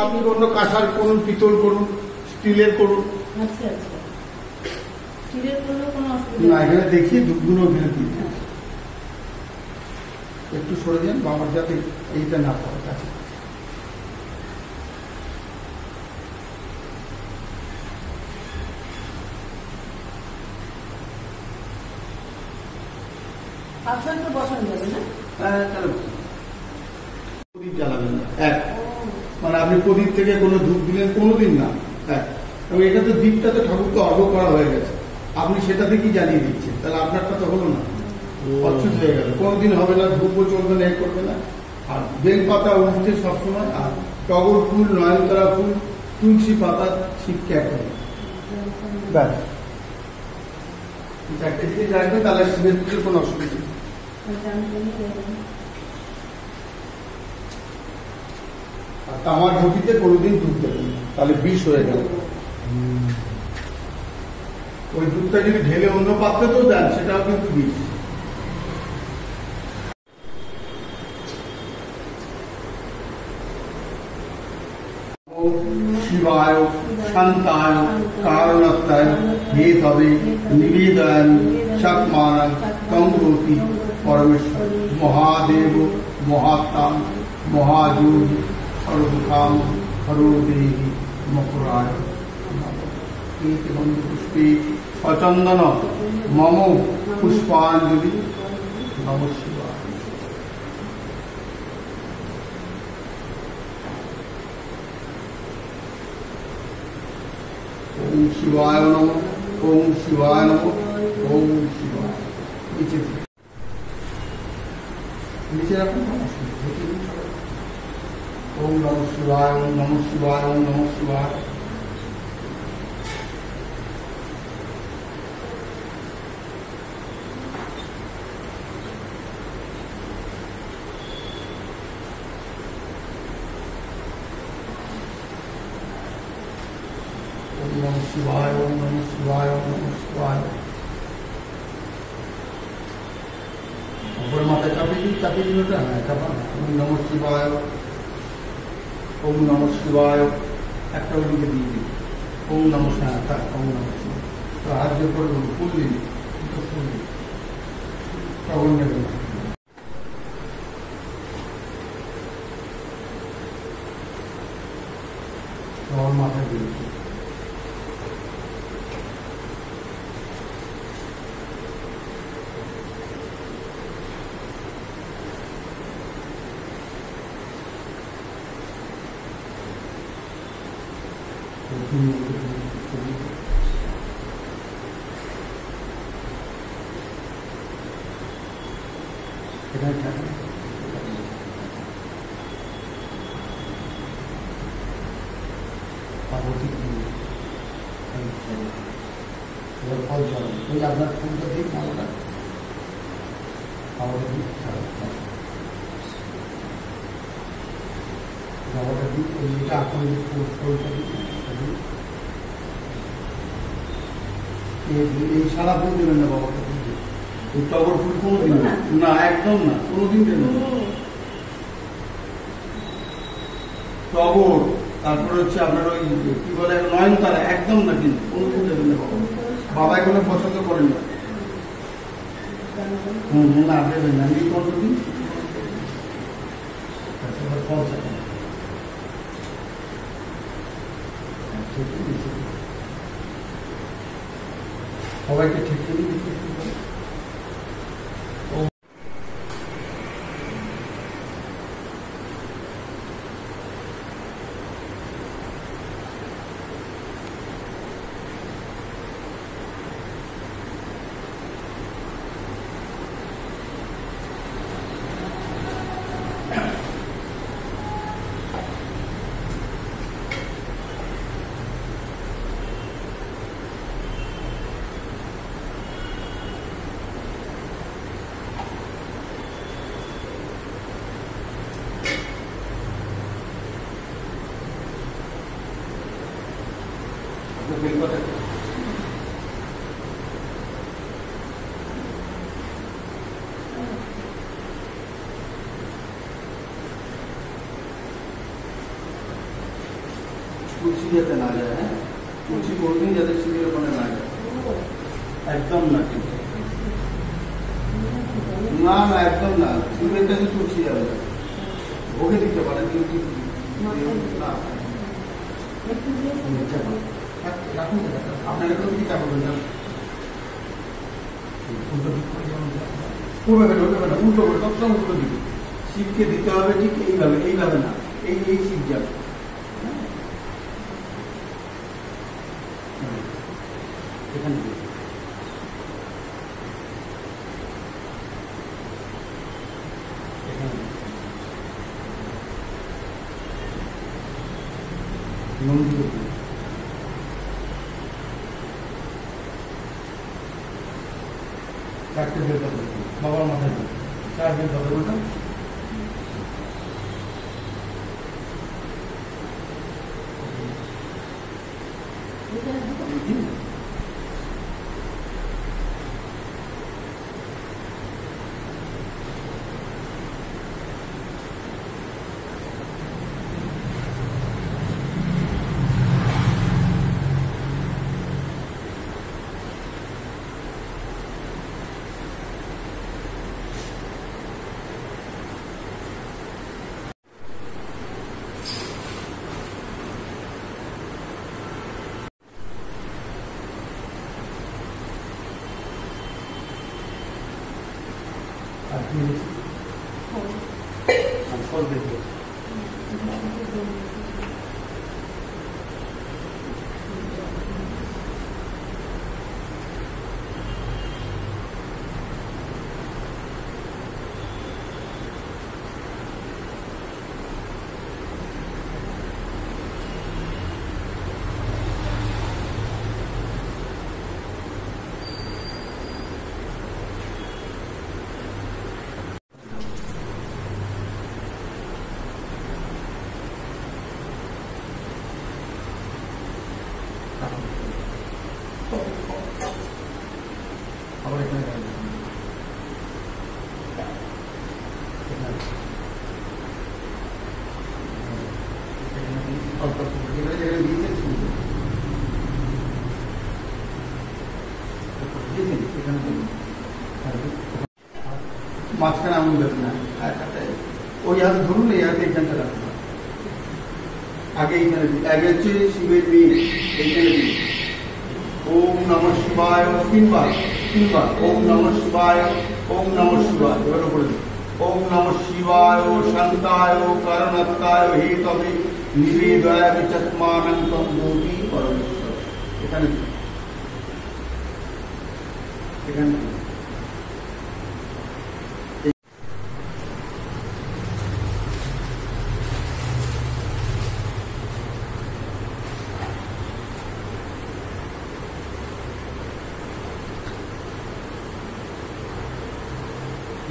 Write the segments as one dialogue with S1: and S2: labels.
S1: আপনি অন্য কাঁসার করুন, পিতল করুন, স্টিলের করুন।
S2: আচ্ছা আচ্ছা, স্টিলের করলেও কোনো অসুবিধা
S1: না, এখানে দেখি দুগুলো এখানে দিন। একটু সরে যান বাবার, যাতে এইটা না পড়ে কাছে।
S2: আপনার তো বসানো যাবে না?
S1: প্রদীপ জ্বালাবেন না, এক মানে আপনি প্রদীপ থেকে কোনো ধূপ দিলেন কোনোদিন না, এক। এবং এটা তো দ্বীপটা তো ঠাকুরকে অর্ঘ করা হয়ে গেছে, আপনি সেটা থেকেই জ্বালিয়ে দিচ্ছেন, তাহলে আপনারটা তো হলো না, অচ্ছুত হয়ে গেল। কোনোদিন হবে না, ধূপও চলবে না, এ করবে না। আর বেল পাতা উঠছে সবসময়, আর টগর ফুল, নয়নতারা ফুল, তুলসী পাতা ছিটকে করে ব্যাস চারটে জিনিস রাখবে, তাহলে শিবের পুজোর কোনো অসুবিধা নেই। আর তামার ঝুঁকিতে কোনোদিন দুধ দেবেন না, তাহলে বিষ হয়ে গেল। ওই দুধটা যদি ঢেলে অন্য পাত্রেতেও দেন, সেটাও কিন্তু বিষ। শিবায় শান্তায় কারণত্তায় হে তবে নিবেদন সৎমান কঙ্গতি পরমেশ্বর মহাদেব মহাত্মান মহাযোগী সর্বকাম হরদেবী মকরায় পুষ্পে সচন্দন মম পুষ্পাঞ্জলি নম শিবায়। ওম শিবায় নমঃ, ওম শিবায় নমঃ, ওম শিবায়। নিচে নিচে রাখুন। ওম নমঃ শিবায়, ওম নমঃ শিবায়, ওম নমঃ শিবায়। ओम नमः शिवाय, ओम नमः शिवाय, ओम नमः शिवाय। ऊपर माथा चापिए दिनটা না চাপা। ओम नमः शिवाय, ओम नमः शिवाय। একটা ওদিকে দিয়ে দিন। ओम नमः शिवाय, ओम नमः शिवाय। তো হাত দিয়ে পড়ুন, ফুল দিন, ফুল দিন। তখন নেবেন। और माथा দিয়ে দিন। আপনার ফুলটা দিক মালাটা খাওয়াটা দিক, খাওয়াটা দিক, ওইটা আপনার ফুলটা দিক। এই সারা ফুল দেবেন না বাবাটা, ওই টগর ফুল কোনোদিন না, একদম না, কোনোদিন দেবেন না। টগর, তারপরে হচ্ছে আপনার ওই কি বলে নয়নতারা, একদম না, কিন্তু কোনোদিন দেবেন না বাবা। বাবা এগুলো পছন্দ করেন না। না দেবেন না, এই কোনোদিন সবাইকে ঠিক করে দিতে। তুলসী যাতে না যায়, হ্যাঁ, তুলসী কোনোদিন যাতে শিবের ওখানে না যায়, একদম না, কিন্তু না না একদম না, শিবের কাছে তুলসী যাবে না। ভোগে দিতে পারেন কিন্তু না। রাখুন, আপনার এখন কি চাপ করবেন না, পূর্বে হতে পারে না, উল্টো করে সবসময় উল্টো দিকে শিবকে দিতে হবে, ঠিক এইভাবে, এইভাবে না, এই এই শিব যাবে। এখানে মন্দির চারটে বের করবে, বাবার মাথায় চার বের করবে, বলতাম ফল দেখবো। আবার এখানে মাঝখানে আঙুল দেবেন না, ওই হাতে ধরুন, এই হাতে এখানটা রাখুন, আগে এইখানে দিন, আগে হচ্ছে শিবের মেয়ে, এইখানে দিন। ওম নমঃ শিবায়, তিনবার তিনবার, ওম নমঃ শিবায়, ওম নমঃ শিবায়, এবার উপরে দিন। ওম নমঃ শিবায় শান্তায় কারণাত্মায় হে তবে নিবেদয়া বিচত্মানন্তম জ্যোতি পরমেশ্বর। এখানে এখানে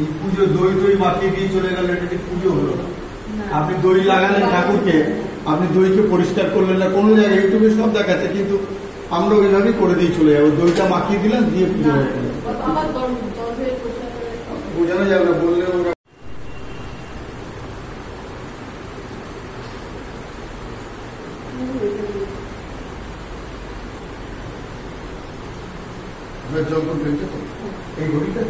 S1: এই পুজো দই দই মাখিয়ে দিয়ে চলে গেল, এটা কি পুজো হলো? আপনি দই লাগালেন ঠাকুরকে, আপনি দইকে পরিষ্কার করলেন না, কোনো জায়গায় ইউটিউবে সব দেখাচ্ছে, কিন্তু আমরা ওইভাবেই করে দিয়ে চলে যাবো, দইটা মাখিয়ে দিলাম, দিয়ে পুজো হয়ে গেল। বোঝানো যাবে না, বললে ওরা যখন পেয়েছে তো এই ঘড়িটা